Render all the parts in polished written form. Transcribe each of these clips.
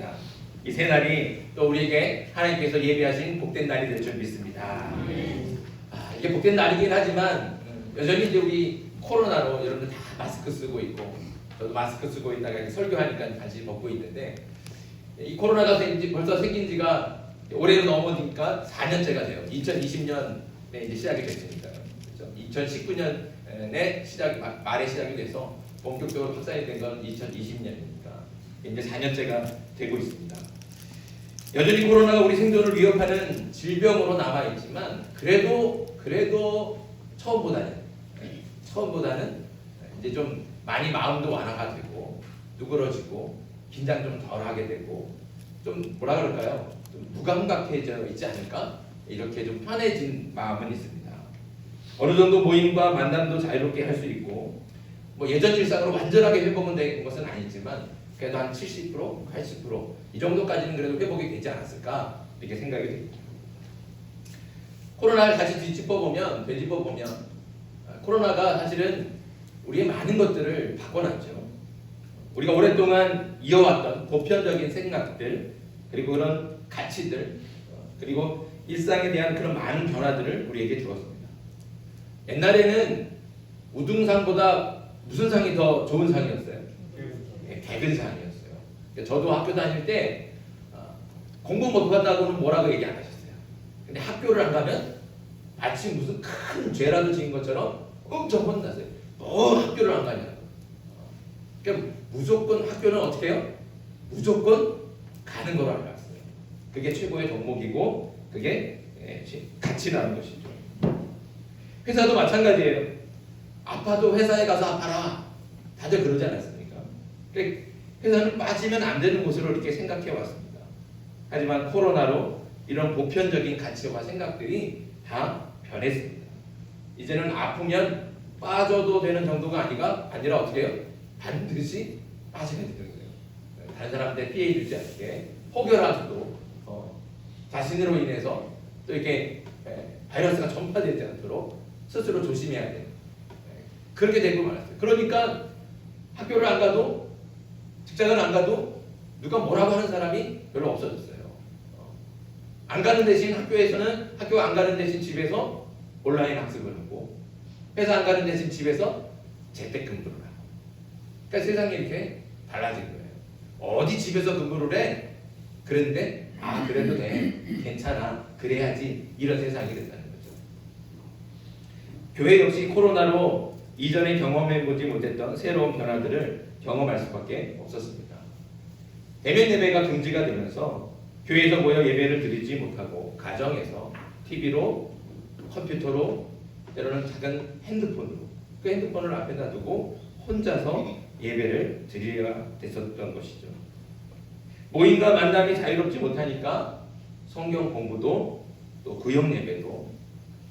있습니다. 이 세 날이 또 우리에게 하나님께서 예비하신 복된 날이 될 줄 믿습니다. 이게 복된 날이긴 하지만 여전히 이제 우리 코로나로 여러분들 다 마스크 쓰고 있고 저도 마스크 쓰고 있다가 설교하니까 다시 벗고 있는데 이 코로나가 벌써 생긴 지가 올해로 넘어니까 4년째가 돼요. 2020년에 이제 시작이 됐으니까요. 그렇죠? 2019년에 말에 시작이 돼서 본격적으로 확산이 된 건 2020년이니까 이제 4년째가 되고 있습니다. 여전히 코로나가 우리 생존을 위협하는 질병으로 남아 있지만 그래도 처음보다는 이제 좀 많이 마음도 완화가 되고 누그러지고 긴장 좀 덜하게 되고 좀 뭐라 그럴까요? 좀 무감각해져 있지 않을까? 이렇게 좀 편해진 마음은 있습니다. 어느 정도 모임과 만남도 자유롭게 할 수 있고 뭐 예전 일상으로 완전하게 회복은 된 것은 아니지만 그래도 한 70%, 80%이 정도까지는 그래도 회복이 되지 않았을까 이렇게 생각이 됩니다. 코로나를 다시 되짚어보면 코로나가 사실은 우리의 많은 것들을 바꿔놨죠. 우리가 오랫동안 이어왔던 보편적인 생각들 그리고 그런 가치들 그리고 일상에 대한 그런 많은 변화들을 우리에게 주었습니다. 옛날에는 우등상보다 무슨 상이 더 좋은 상이었어요? 대근상이었어요. 저도 학교 다닐 때 공부 못한다고는 뭐라고 얘기 안 하셨어요. 근데 학교를 안 가면 마치 무슨 큰 죄라도 지은 것처럼 엄청 혼났어요. 너 학교를 안 가냐고. 그러니까 무조건 학교는 어떻게 해요? 무조건 가는 거로 알았어요. 그게 최고의 덕목이고 그게 가치라는 것이죠. 회사도 마찬가지예요. 아파도 회사에 가서 아파라. 다들 그러지 않았습니까? 회사는 빠지면 안 되는 곳으로 이렇게 생각해 왔습니다. 하지만 코로나로 이런 보편적인 가치와 생각들이 다 변했습니다. 이제는 아프면 빠져도 되는 정도가 아니라 어떻게 해요? 반드시 빠져야 되는 거예요. 다른 사람한테 피해 주지 않게 혹여라도 자신으로 인해서 또 이렇게 바이러스가 전파되지 않도록 스스로 조심해야 돼요. 그렇게 되고 말았어요. 그러니까 학교를 안 가도 직장을 안 가도 누가 뭐라고 하는 사람이 별로 없어졌어요. 안 가는 대신 학교 안 가는 대신 집에서 온라인 학습을 하고 회사 안 가는 대신 집에서 재택근무를 하고 그러니까 세상이 이렇게 달라진 거예요. 어디 집에서 근무를 해? 그런데 그래도 돼 괜찮아 그래야지 이런 세상이 된다는 거죠. 교회 역시 코로나로 이전에 경험해보지 못했던 새로운 변화들을 경험할 수밖에 없었습니다. 대면 예배가 금지가 되면서 교회에서 모여 예배를 드리지 못하고 가정에서 TV로 컴퓨터로 때로는 작은 핸드폰으로 그 핸드폰을 앞에다 두고 혼자서 예배를 드려야 됐었던 것이죠. 모임과 만남이 자유롭지 못하니까 성경 공부도 또 구역 예배도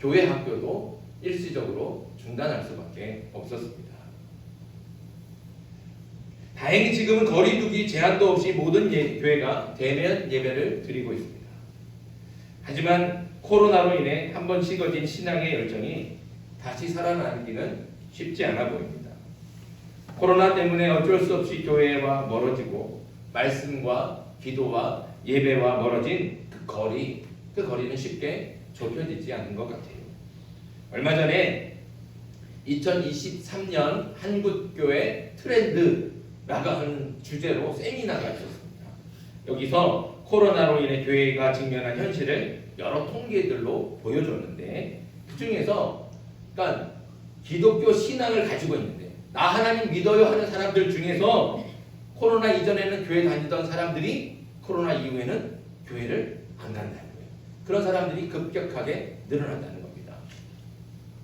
교회 학교도 일시적으로 중단할 수밖에 없었습니다. 다행히 지금은 거리두기 제한도 없이 모든 교회가 대면 예배를 드리고 있습니다. 하지만 코로나로 인해 한번 식어진 신앙의 열정이 다시 살아나기는 쉽지 않아 보입니다. 코로나 때문에 어쩔 수 없이 교회와 멀어지고 말씀과 기도와 예배와 멀어진 그 거리는 쉽게 좁혀지지 않는 것 같아요. 얼마 전에 2023년 한국교회 트렌드라고 하는 주제로 세미나가 있었습니다. 여기서 코로나로 인해 교회가 직면한 현실을 여러 통계들로 보여줬는데 그 중에서 그러니까 기독교 신앙을 가지고 있는데 나 하나님 믿어요 하는 사람들 중에서 코로나 이전에는 교회 다니던 사람들이 코로나 이후에는 교회를 안 간다는 거예요. 그런 사람들이 급격하게 늘어난다는 겁니다.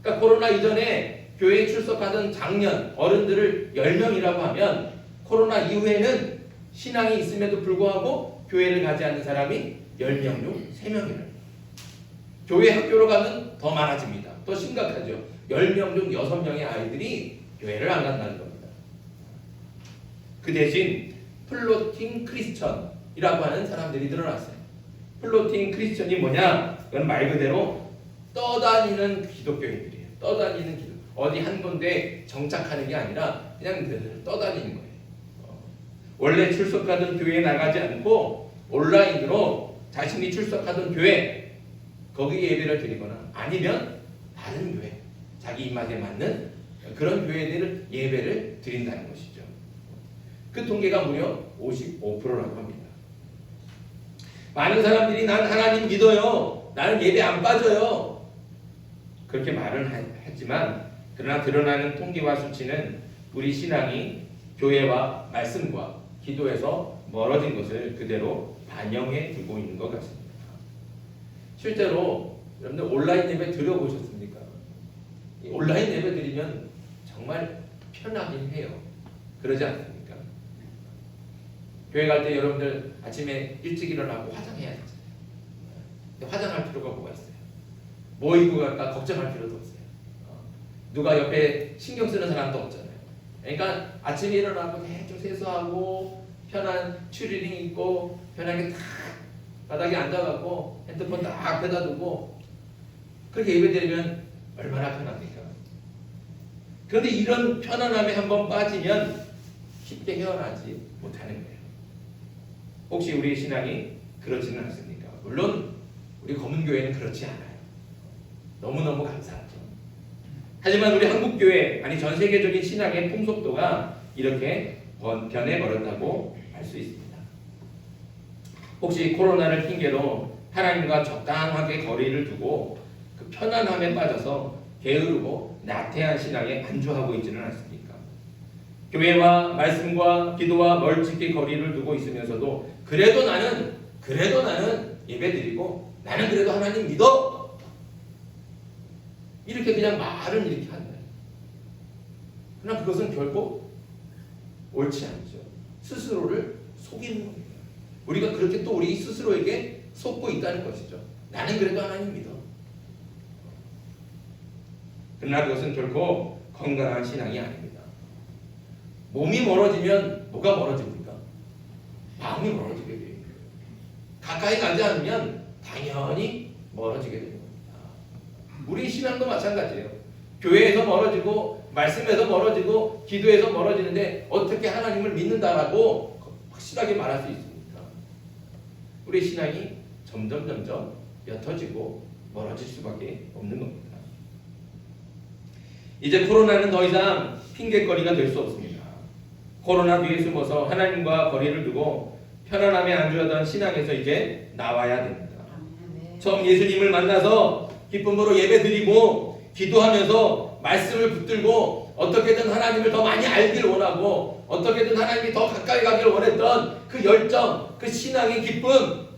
그러니까 코로나 이전에 교회에 출석하던 장년 어른들을 10명이라고 하면 코로나 이후에는 신앙이 있음에도 불구하고 교회를 가지 않는 사람이 10명 중 3명이라는 교회 학교로 가면 더 많아집니다. 더 심각하죠. 10명 중 6명의 아이들이 교회를 안 간다는 겁니다. 그 대신 플로팅 크리스천이라고 하는 사람들이 늘어났어요. 플로팅 크리스천이 뭐냐? 그건 말 그대로 떠다니는 기독교인들이에요. 떠다니는 기독교. 어디 한 군데 정착하는 게 아니라 그냥 떠다니는 거예요. 원래 출석하던 교회에 나가지 않고 온라인으로 자신이 출석하던 교회 거기에 예배를 드리거나 아니면 다른 교회 자기 입맛에 맞는 그런 교회들을 예배를 드린다는 것이죠. 그 통계가 무려 55%라고 합니다. 많은 사람들이 난 하나님 믿어요. 나는 예배 안 빠져요. 그렇게 말은 하지만 그러나 드러나는 통계와 수치는 우리 신앙이 교회와 말씀과 기도에서 멀어진 것을 그대로 반영해 두고 있는 것 같습니다. 실제로 여러분들 온라인 예배 드려보셨습니까? 온라인 예배 드리면 정말 편하긴 해요. 그러지 않습니까? 교회 갈 때 여러분들 아침에 일찍 일어나고 화장해야 되잖아요. 근데 화장할 필요가 뭐가 있어요? 뭐 입고 갈까 걱정할 필요도 없어요. 누가 옆에 신경 쓰는 사람도 없잖아요. 그러니까 아침에 일어나고 대충 세수하고 편한 추리닝 입고 편하게 탁 바닥에 앉아갖고 핸드폰 딱 앞에다 두고 그렇게 예배드리면 얼마나 편합니까? 그런데 이런 편안함에 한번 빠지면 쉽게 헤어나지 못하는 거예요. 혹시 우리 신앙이 그렇지는 않습니까? 물론 우리 검은교회는 그렇지 않아요. 너무너무 감사하죠. 하지만 우리 한국교회 아니 전 세계적인 신앙의 풍속도가 이렇게 변해버렸다고 할 수 있습니다. 혹시 코로나를 핑계로 하나님과 적당하게 거리를 두고 그 편안함에 빠져서 게으르고 나태한 신앙에 안주하고 있지는 않습니까? 교회와 말씀과 기도와 멀찍이 거리를 두고 있으면서도 그래도 나는 예배드리고 나는 그래도 하나님 믿어 이렇게 그냥 말은 이렇게 하는 거예요. 그러나 그것은 결코 옳지 않죠. 스스로를 속이는 겁니다. 우리가 그렇게 또 우리 스스로에게 속고 있다는 것이죠. 나는 그래도 하나님 믿어. 그러나 그것은 결코 건강한 신앙이 아닙니다. 몸이 멀어지면 뭐가 멀어집니까? 마음이 멀어지게 돼요. 가까이 가지 않으면 당연히 멀어지게 됩니다. 우리 신앙도 마찬가지예요. 교회에서 멀어지고 말씀에서 멀어지고 기도에서 멀어지는데 어떻게 하나님을 믿는다라고 확실하게 말할 수 있습니까? 우리 신앙이 점점 옅어지고 멀어질 수밖에 없는 겁니다. 이제 코로나는 더 이상 핑계거리가 될 수 없습니다. 코로나 뒤에 숨어서 하나님과 거리를 두고 편안함에 안주하던 신앙에서 이제 나와야 됩니다. 처음 예수님을 만나서 기쁨으로 예배드리고 기도하면서 말씀을 붙들고 어떻게든 하나님을 더 많이 알길 원하고 어떻게든 하나님이 더 가까이 가길 원했던 그 열정, 그 신앙의 기쁨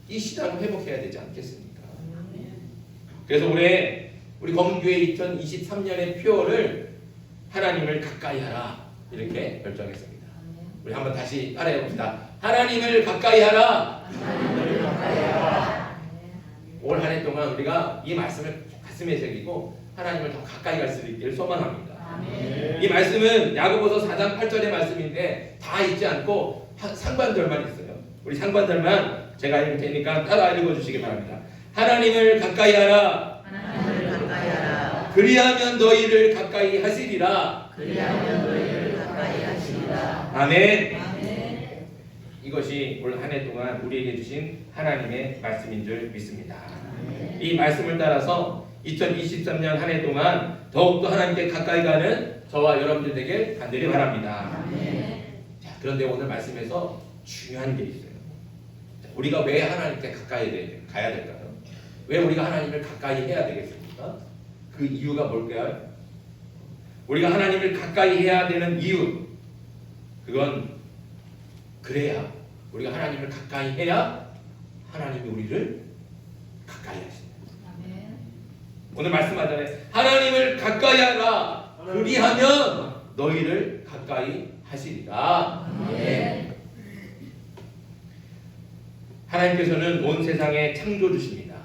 이 신앙을 회복해야 되지 않겠습니까? 그래서 올해 우리 검은교회 2023년의 표어를 하나님을 가까이 하라 이렇게 결정했습니다. 우리 한번 다시 따라해 봅시다. 하나님을 가까이 하라. 하나님을 가까이 하라. 올 한 해 동안 우리가 이 말씀을 가슴에 새기고 하나님을 더 가까이 갈 수 있기를 소망합니다. 아멘. 이 말씀은 야고보서 4장 8절의 말씀인데 다 읽지 않고 상반절만 있어요. 우리 상반절만 제가 읽을 테니까 따라 읽어주시기 바랍니다. 하나님을 가까이 하라. 하나님을 가까이 하라. 그리하면 너희를 가까이 하시리라. 그리하면 너희를 가까이 하시리라. 아멘. 아멘. 이것이 올 한 해 동안 우리에게 주신 하나님의 말씀인 줄 믿습니다. 아멘. 이 말씀을 따라서 2023년 한 해 동안 더욱더 하나님께 가까이 가는 저와 여러분들 되길 간절히 바랍니다. 아멘. 자, 그런데 오늘 말씀에서 중요한 게 있어요. 자, 우리가 왜 하나님께 가까이 가야 될까요? 왜 우리가 하나님을 가까이 해야 되겠습니까? 그 이유가 뭘까요? 우리가 하나님을 가까이 해야 되는 이유 그건 그래야 우리가 하나님을 가까이 해야 하나님이 우리를 가까이 하십니다. 아멘. 오늘 말씀하잖아요. 하나님을 가까이 하라. 그리하면 너희를 가까이 하시리라. 아멘. 하나님께서는 온 세상의 창조주십니다.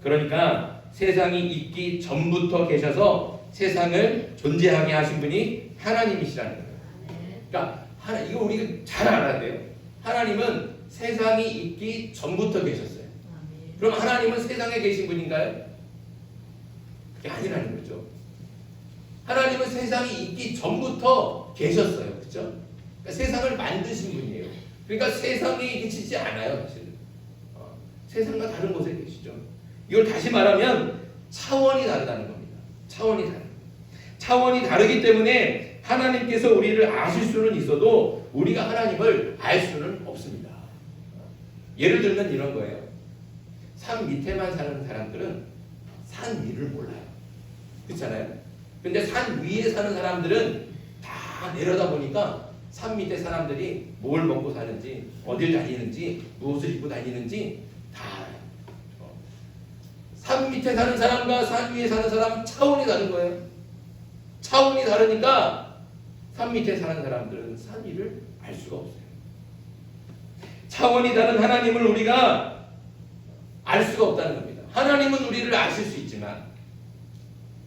그러니까 세상이 있기 전부터 계셔서 세상을 존재하게 하신 분이 하나님이시라는 거예요. 그러니까 이거 우리가 잘 알아야 돼요. 하나님은 세상이 있기 전부터 계셨어요. 그럼 하나님은 세상에 계신 분인가요? 그게 아니라는 거죠. 하나님은 세상이 있기 전부터 계셨어요. 그렇죠? 그러니까 세상을 만드신 분이에요. 그러니까 세상에 계시지 않아요, 사실은. 세상과 다른 곳에 계시죠. 이걸 다시 말하면 차원이 다르다는 겁니다. 차원이 다르기 때문에 하나님께서 우리를 아실 수는 있어도 우리가 하나님을 알 수는 없습니다. 예를 들면 이런 거예요. 산 밑에만 사는 사람들은 산 위를 몰라요. 그렇잖아요. 근데 산 위에 사는 사람들은 다 내려다 보니까 산 밑에 사람들이 뭘 먹고 사는지, 어딜 다니는지, 무엇을 입고 다니는지 다 알아요. 산 밑에 사는 사람과 산 위에 사는 사람은 차원이 다른 거예요. 차원이 다르니까 산 밑에 사는 사람들은 산 위를 알 수가 없어요. 차원이 다른 하나님을 우리가 알 수가 없다는 겁니다. 하나님은 우리를 아실 수 있지만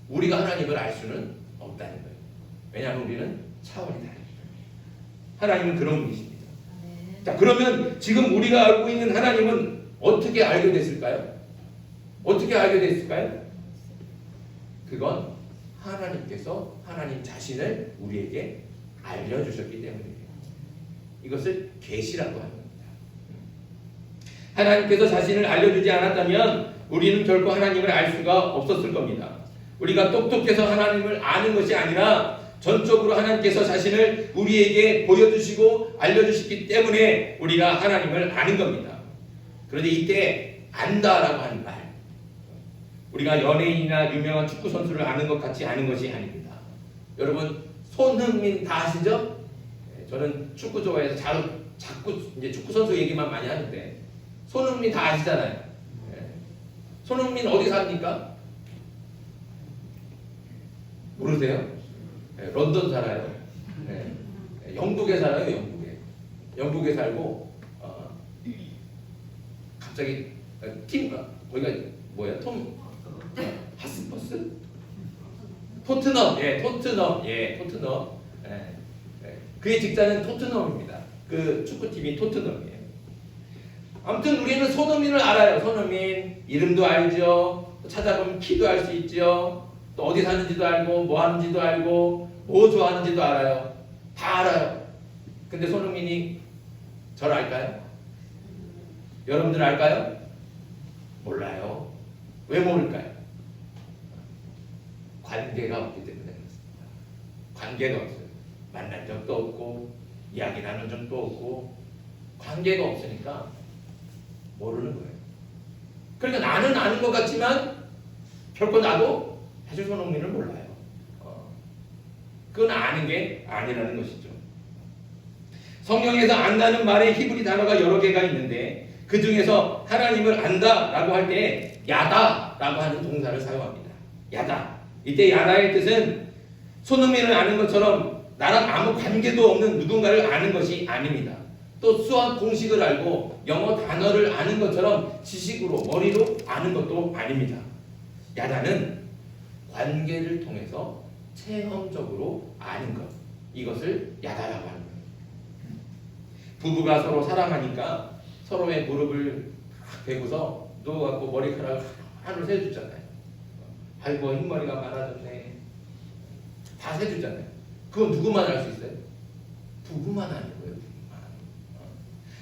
우리가 하나님을 알 수는 없다는 거예요. 왜냐하면 우리는 차원이 다르기 때문에. 하나님은 그런 분이십니다. 자, 그러면 지금 우리가 알고 있는 하나님은 어떻게 알게 됐을까요? 어떻게 알게 됐을까요? 그건 하나님께서 하나님 자신을 우리에게 알려주셨기 때문이에요. 이것을 계시라고 하는 겁니다. 하나님께서 자신을 알려주지 않았다면 우리는 결코 하나님을 알 수가 없었을 겁니다. 우리가 똑똑해서 하나님을 아는 것이 아니라 전적으로 하나님께서 자신을 우리에게 보여주시고 알려주시기 때문에 우리가 하나님을 아는 겁니다. 그런데 이때 안다라고 하는 말, 우리가 연예인이나 유명한 축구 선수를 아는 것 같이 아는 것이 아닙니다. 여러분 손흥민 다 아시죠? 저는 축구 좋아해서 자꾸 이제 축구 선수 얘기만 많이 하는데 손흥민 다 아시잖아요. 손흥민 어디 삽니까? 모르세요? 런던 살아요. 영국에 살아요. 영국에 살고 갑자기 거기가 뭐야? 하스퍼스? 토트넘. 그의 직장은 토트넘입니다. 그 축구팀이 토트넘이에요. 아무튼 우리는 손흥민을 알아요. 손흥민 이름도 알죠. 찾아보면 키도 알 수 있죠. 또 어디 사는지도 알고 뭐 하는지도 알고 뭐 좋아하는지도 알아요. 다 알아요. 근데 손흥민이 저를 알까요? 여러분들 알까요? 몰라요. 왜 모를까요? 관계가 없기 때문에 그렇습니다. 관계가 없어요. 만난 적도 없고 이야기 나눈 적도 없고 관계가 없으니까 모르는 거예요. 그러니까 나는 아는 것 같지만 결코 나도 사실 손흥민을 몰라요. 그건 아는 게 아니라는 것이죠. 성경에서 안다는 말의 히브리 단어가 여러 개가 있는데 그 중에서 하나님을 안다라고 할 때 야다라고 하는 동사를 사용합니다. 야다. 이때 야다의 뜻은 손흥민을 아는 것처럼 나랑 아무 관계도 없는 누군가를 아는 것이 아닙니다. 또 수학 공식을 알고 영어 단어를 아는 것처럼 지식으로 머리로 아는 것도 아닙니다. 야다는 관계를 통해서 체험적으로 아는 것, 이것을 야다라고 하는 거예요. 부부가 서로 사랑하니까 서로의 무릎을 대고서 누워갖고 머리카락을 하나로 세주잖아요. 아이고 흰머리가 많아졌네. 다 세주잖아요. 그건 누구만 알 수 있어요? 부부만 아는 거예요.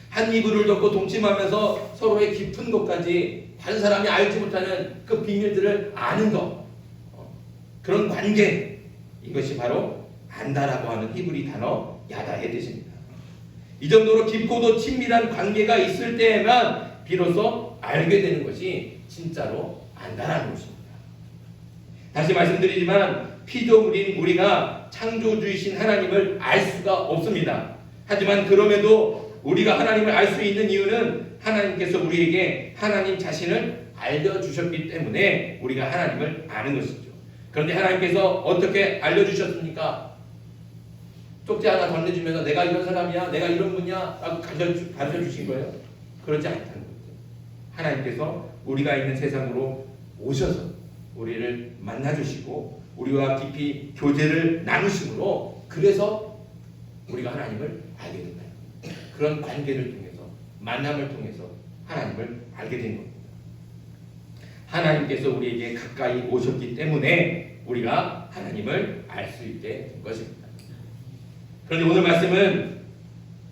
한 이불을 덮고 동침하면서 서로의 깊은 것까지 다른 사람이 알지 못하는 그 비밀들을 아는 것, 그런 관계, 이것이 바로 안다라고 하는 히브리 단어 야다의 뜻입니다. 이 정도로 깊고도 친밀한 관계가 있을 때에만 비로소 알게 되는 것이 진짜로 안다라는 것입니다. 다시 말씀드리지만 피조물인 우리가 창조주이신 하나님을 알 수가 없습니다. 하지만 그럼에도 우리가 하나님을 알 수 있는 이유는 하나님께서 우리에게 하나님 자신을 알려주셨기 때문에 우리가 하나님을 아는 것이죠. 그런데 하나님께서 어떻게 알려주셨습니까? 쪽지 하나 건네주면서 내가 이런 사람이야, 내가 이런 분이야 라고 가르쳐주신 거예요? 그렇지 않다는 거죠. 하나님께서 우리가 있는 세상으로 오셔서 우리를 만나주시고 우리와 깊이 교제를 나누심으로 그래서 우리가 하나님을 알게 된다. 그런 관계를 통해서 만남을 통해서 하나님을 알게 된 겁니다. 하나님께서 우리에게 가까이 오셨기 때문에 우리가 하나님을 알 수 있게 된 것입니다. 그런데 오늘 말씀은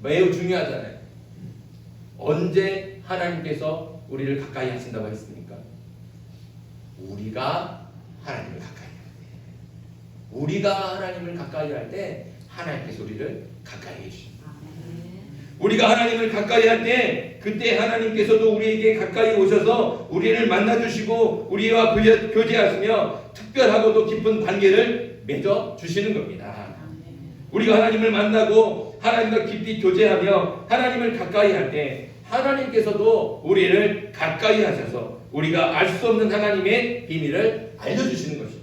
매우 중요하잖아요. 언제 하나님께서 우리를 가까이 하신다고 했습니까? 우리가 하나님을 가까이 할 때, 우리가 하나님을 가까이 할 때 하나님께서 우리를 가까이 해주십니다. 우리가 하나님을 가까이 할 때 그때 하나님께서도 우리에게 가까이 오셔서 우리를 만나주시고 우리와 교제하시며 특별하고도 깊은 관계를 맺어주시는 겁니다. 우리가 하나님을 만나고 하나님과 깊이 교제하며 하나님을 가까이 할 때 하나님께서도 우리를 가까이 하셔서 우리가 알 수 없는 하나님의 비밀을 알려주시는 것이죠.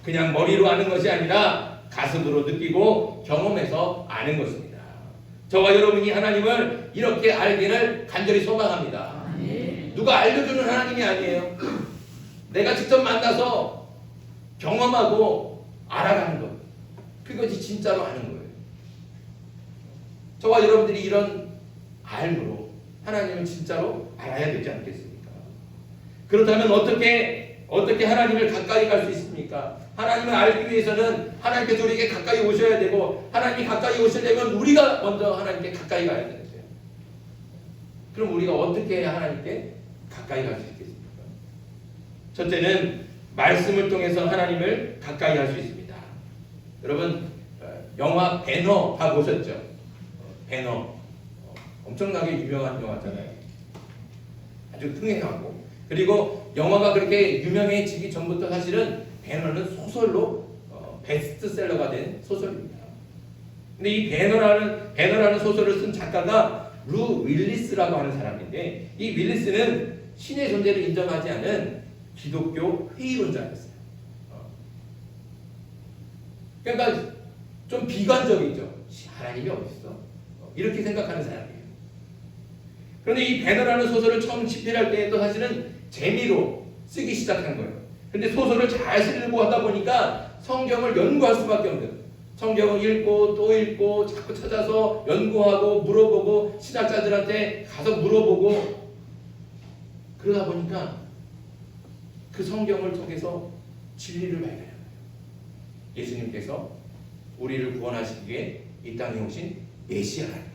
그냥 머리로 아는 것이 아니라 가슴으로 느끼고 경험해서 아는 것입니다. 저와 여러분이 하나님을 이렇게 알기를 간절히 소망합니다. 누가 알려주는 하나님이 아니에요. 내가 직접 만나서 경험하고 알아가는 것, 그것이 진짜로 아는 거예요. 저와 여러분들이 이런 알므로 하나님을 진짜로 알아야 되지 않겠습니까? 그렇다면 어떻게 하나님을 가까이 갈 수 있습니까? 하나님을 알기 위해서는 하나님께서 우리에게 가까이 오셔야 되고, 하나님이 가까이 오시려면 우리가 먼저 하나님께 가까이 가야 되는 거예요. 그럼 우리가 어떻게 해야 하나님께 가까이 갈 수 있겠습니까? 첫째는 말씀을 통해서 하나님을 가까이 할 수 있습니다. 여러분, 영화 배너 다 보셨죠? 배너 엄청나게 유명한 영화잖아요. 아주 흥행하고, 그리고 영화가 그렇게 유명해지기 전부터 사실은 배너는 소설로 베스트셀러가 된 소설입니다. 근데 이 배너라는 소설을 쓴 작가가 루 윌리스라고 하는 사람인데, 이 윌리스는 신의 존재를 인정하지 않은 기독교 회의론자였어요. 그러니까 좀 비관적이죠. 하나님이 어디 있어? 이렇게 생각하는 사람이에요. 그런데 이 배너라는 소설을 처음 집필할 때에도 사실은 재미로 쓰기 시작한 거예요. 근데 소설을 잘 쓰려고 하다 보니까 성경을 연구할 수밖에 없는 거예요. 성경을 읽고 또 읽고 자꾸 찾아서 연구하고 물어보고 신학자들한테 가서 물어보고, 그러다 보니까 그 성경을 통해서 진리를 발견해요. 예수님께서 우리를 구원하시기 위해 이 땅에 오신 메시아라는 것,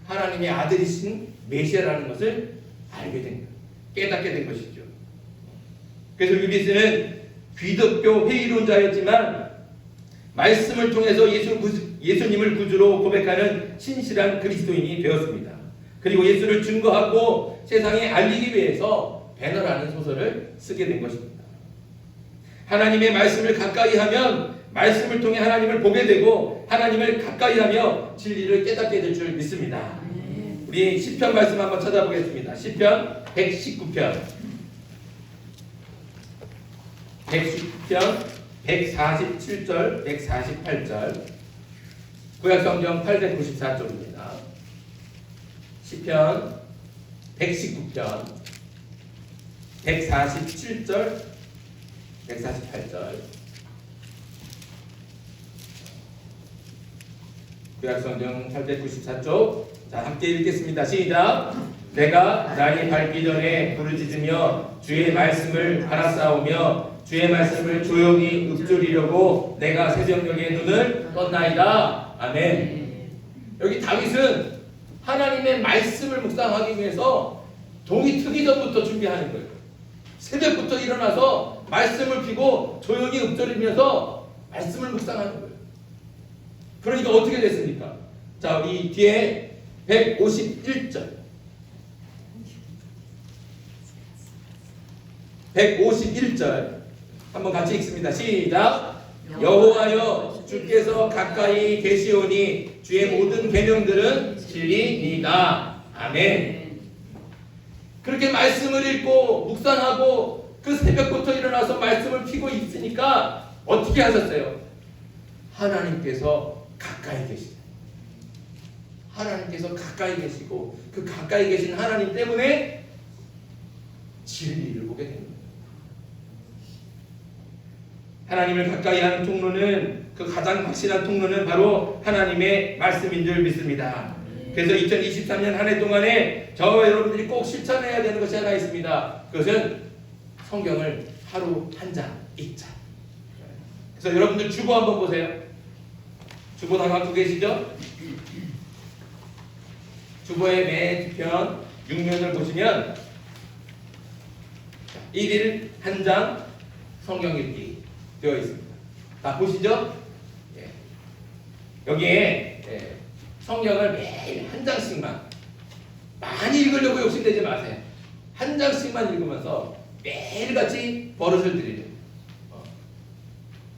하나님의 아들이신 메시아라는 것을 알게 된 거예요. 깨닫게 된 것이죠. 그래서 윌리스는 기독교 회의론자였지만 말씀을 통해서 예수님을 구주로 고백하는 신실한 그리스도인이 되었습니다. 그리고 예수를 증거하고 세상에 알리기 위해서 배너라는 소설을 쓰게 된 것입니다. 하나님의 말씀을 가까이 하면 말씀을 통해 하나님을 보게 되고, 하나님을 가까이 하며 진리를 깨닫게 될 줄 믿습니다. 우리 시편 말씀 한번 찾아보겠습니다. 시편 119편 147절 148절, 구약성경 894쪽입니다. 시편 119편 147절 148절, 구약성경 894쪽. 자, 함께 읽겠습니다. 시작. 내가 날이 밝기 전에 부르짖으며 주의 말씀을 바라싸우며 주의 말씀을 조용히 읊조리려고 내가 새벽녘에 눈을 떴나이다. 아멘. 여기 다윗은 하나님의 말씀을 묵상하기 위해서 동이 트기 전부터 준비하는 거예요. 새벽부터 일어나서 말씀을 피고 조용히 읊조리면서 말씀을 묵상하는 거예요. 그러니까 어떻게 됐습니까? 자, 이 뒤에 151절 151절 한번 같이 읽습니다. 시작. 여호와여 주께서 가까이 계시오니 주의 모든 계명들은 진리니이다. 아멘. 그렇게 말씀을 읽고 묵상하고 그 새벽부터 일어나서 말씀을 피고 있으니까 어떻게 하셨어요? 하나님께서 가까이 계시다. 하나님께서 가까이 계시고 그 가까이 계신 하나님 때문에 진리를 보게 됩니다. 하나님을 가까이 하는 통로는, 그 가장 확실한 통로는 바로 하나님의 말씀인 줄 믿습니다. 그래서 2023년 한 해 동안에 저와 여러분들이 꼭 실천해야 되는 것이 하나 있습니다. 그것은 성경을 하루 한 장 읽자. 그래서 여러분들 주보 한번 보세요. 주보 다 갖고 계시죠? 주보의 맨 뒤편 6면을 보시면 1일 한 장 성경 읽기 되어 있습니다. 다 보시죠? 예. 여기에 성경을 매일 한 장씩만, 많이 읽으려고 욕심내지 마세요. 한 장씩만 읽으면서 매일같이 버릇을 들이는.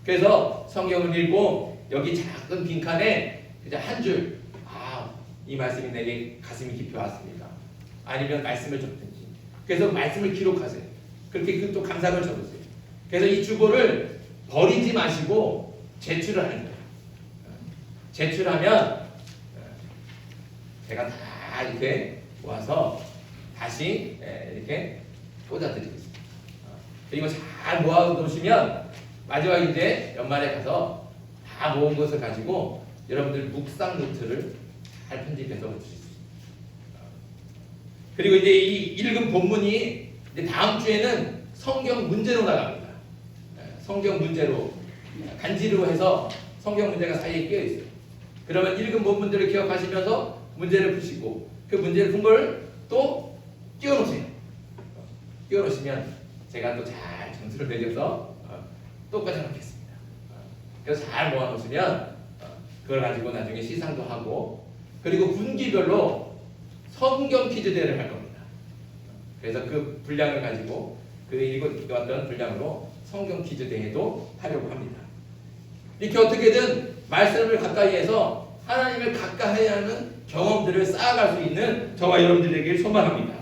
그래서 성경을 읽고 여기 작은 빈칸에 그냥 한 줄, 이 말씀이 내게 가슴이 깊이 왔습니다. 아니면 말씀을 적든지. 그래서 말씀을 기록하세요. 그렇게 또 감상을 적으세요. 그래서 이 주보를 버리지 마시고 제출을 하는 거예요. 제출하면 제가 다 이렇게 모아서 다시 이렇게 꽂아드리겠습니다. 그리고 잘 모아놓으시면 마지막 이제 연말에 가서 다 모은 것을 가지고 여러분들 묵상 노트를 잘 편집해서 붙일 수 있습니다. 그리고 이제 이 읽은 본문이 이제 다음 주에는 성경 문제로 나갑니다. 성경 문제로 간지로 해서 성경 문제가 사이에 끼어 있어요. 그러면 읽은 본문들을 기억하시면서 문제를 푸시고 그 문제를 푼 걸 또 끼워 놓으세요. 끼워 놓으시면 제가 또 잘 점수를 매겨서 또 꽂아놓겠습니다. 그래서 잘 모아 놓으시면 그걸 가지고 나중에 시상도 하고, 그리고 분기별로 성경 퀴즈 대회를 할 겁니다. 그래서 그 분량을 가지고 그 읽어왔던 분량으로 성경 퀴즈 대회도 하려고 합니다. 이렇게 어떻게든 말씀을 가까이 해서 하나님을 가까이 하는 경험들을 쌓아갈 수 있는 저와 여러분들에게 소망합니다.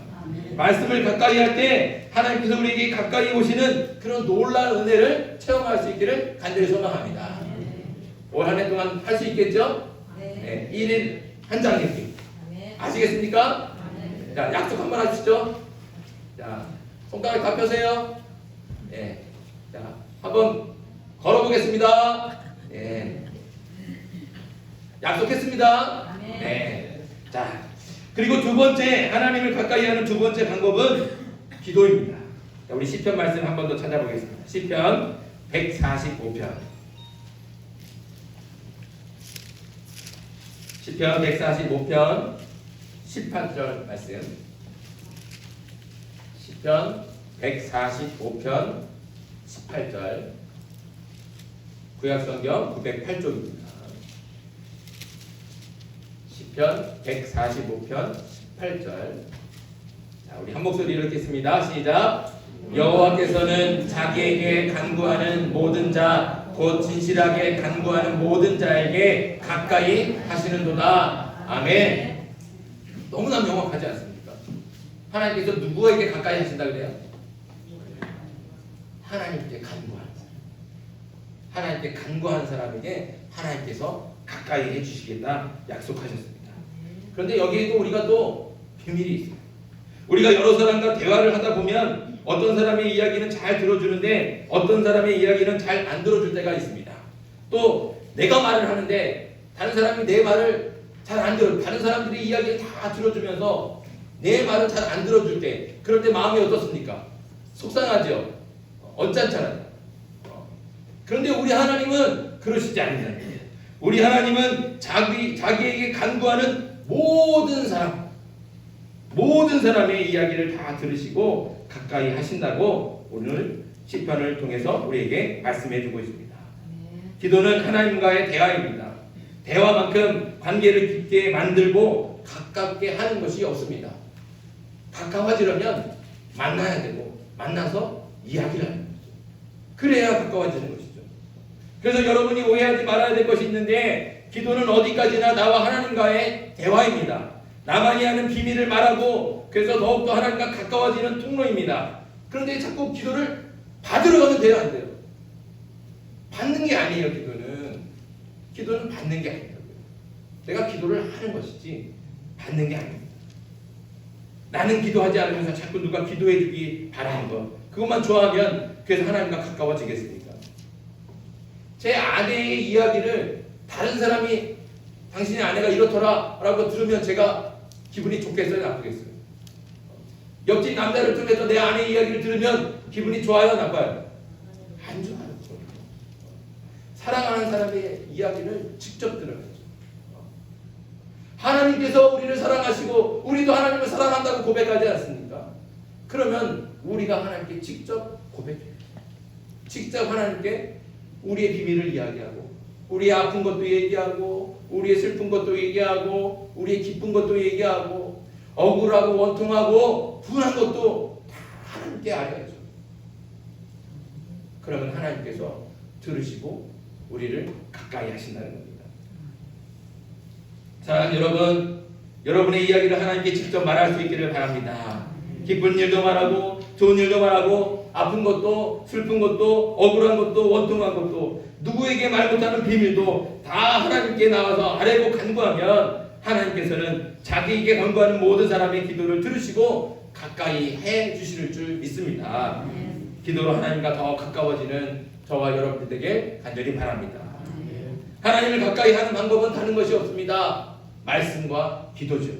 말씀을 가까이 할 때 하나님께서 우리에게 가까이 오시는 그런 놀라운 은혜를 체험할 수 있기를 간절히 소망합니다. 올 한 해 동안 할 수 있겠죠? 네. 1일 한 장 읽기. 아시겠습니까? 자, 약속 한번 하시죠. 자, 손가락 다 펴세요. 네. 자, 한번 걸어보겠습니다. 네. 약속했습니다. 네. 자, 그리고 두 번째, 하나님을 가까이 하는 두 번째 방법은 기도입니다. 자, 우리 시편 말씀 한 번 더 찾아보겠습니다. 시편 145편. 시편 145편 18절 말씀. 시편 145편 18절. 구약성경 908쪽입니다. 시편 145편 18절. 자, 우리 한 목소리로 읽겠습니다. 시작. 여호와께서는 자기에게 간구하는 모든 자, 곧 진실하게 간구하는 모든 자에게 가까이 하시는도다. 아멘. 너무나 명확하지 않습니까? 하나님께서 누구에게 가까이 하신다 그래요? 하나님께 간구하는 사람. 하나님께 간구하는 사람에게 하나님께서 가까이 해주시겠다 약속하셨습니다. 그런데 여기에도 우리가 또 비밀이 있어요. 우리가 여러 사람과 대화를 하다 보면 어떤 사람의 이야기는 잘 들어주는데 어떤 사람의 이야기는 잘 안 들어줄 때가 있습니다. 또 내가 말을 하는데 다른 사람이 내 말을 잘 안 들어, 다른 사람들이 이야기를 다 들어주면서 내 말을 잘 안 들어줄 때, 그럴 때 마음이 어떻습니까? 속상하죠? 언짢잖아요. 그런데 우리 하나님은 그러시지 않느냐. 우리 하나님은 자기에게 간구하는 모든 사람, 모든 사람의 이야기를 다 들으시고 가까이 하신다고 오늘 시편을 통해서 우리에게 말씀해 주고 있습니다. 기도는 하나님과의 대화입니다. 대화만큼 관계를 깊게 만들고 가깝게 하는 것이 없습니다. 가까워지려면 만나야 되고 만나서 이야기를 하는 거죠. 그래야 가까워지는 것이죠. 그래서 여러분이 오해하지 말아야 될 것이 있는데, 기도는 어디까지나 나와 하나님과의 대화입니다. 나만이 아는 비밀을 말하고 그래서 더욱더 하나님과 가까워지는 통로입니다. 그런데 자꾸 기도를 받으러 가면 돼요, 안 돼요? 받는 게 아니에요. 기도는 받는 게 아니라고요. 내가 기도를 하는 것이지 받는 게 아닙니다. 나는 기도하지 않으면서 자꾸 누가 기도해 주기 바라는 것, 그것만 좋아하면 그래서 하나님과 가까워지겠습니까? 제 아내의 이야기를 다른 사람이 당신의 아내가 이렇더라 라고 들으면 제가 기분이 좋겠어요, 나쁘겠어요? 옆집 남자를 통해서 내 아내의 이야기를 들으면 기분이 좋아요, 나빠요? 안 좋아요. 사랑하는 사람의 이야기를 직접 들어야죠. 하나님께서 우리를 사랑하시고 우리도 하나님을 사랑한다고 고백하지 않습니까? 그러면 우리가 하나님께 직접 고백해요. 직접 하나님께 우리의 비밀을 이야기하고 우리의 아픈 것도 얘기하고 우리의 슬픈 것도 얘기하고 우리의 기쁜 것도 얘기하고 억울하고 원통하고 분한 것도 다 하나님께 알려야죠. 그러면 하나님께서 들으시고 우리를 가까이 하신다는 겁니다. 자, 여러분의 이야기를 하나님께 직접 말할 수 있기를 바랍니다. 기쁜 일도 말하고 좋은 일도 말하고 아픈 것도 슬픈 것도 억울한 것도 원통한 것도 누구에게 말 못하는 비밀도 다 하나님께 나와서 아뢰고 간구하면 하나님께서는 자기에게 간구하는 모든 사람의 기도를 들으시고 가까이 해 주실 줄 믿습니다. 기도로 하나님과 더 가까워지는 저와 여러분들 되게 간절히 바랍니다. 하나님을 가까이 하는 방법은 다른 것이 없습니다. 말씀과 기도죠.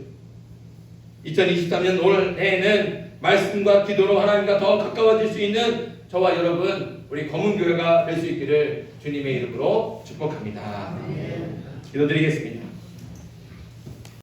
2023년 올해에는 말씀과 기도로 하나님과 더 가까워질 수 있는 저와 여러분 우리 검은교회가 될 수 있기를 주님의 이름으로 축복합니다. 기도드리겠습니다.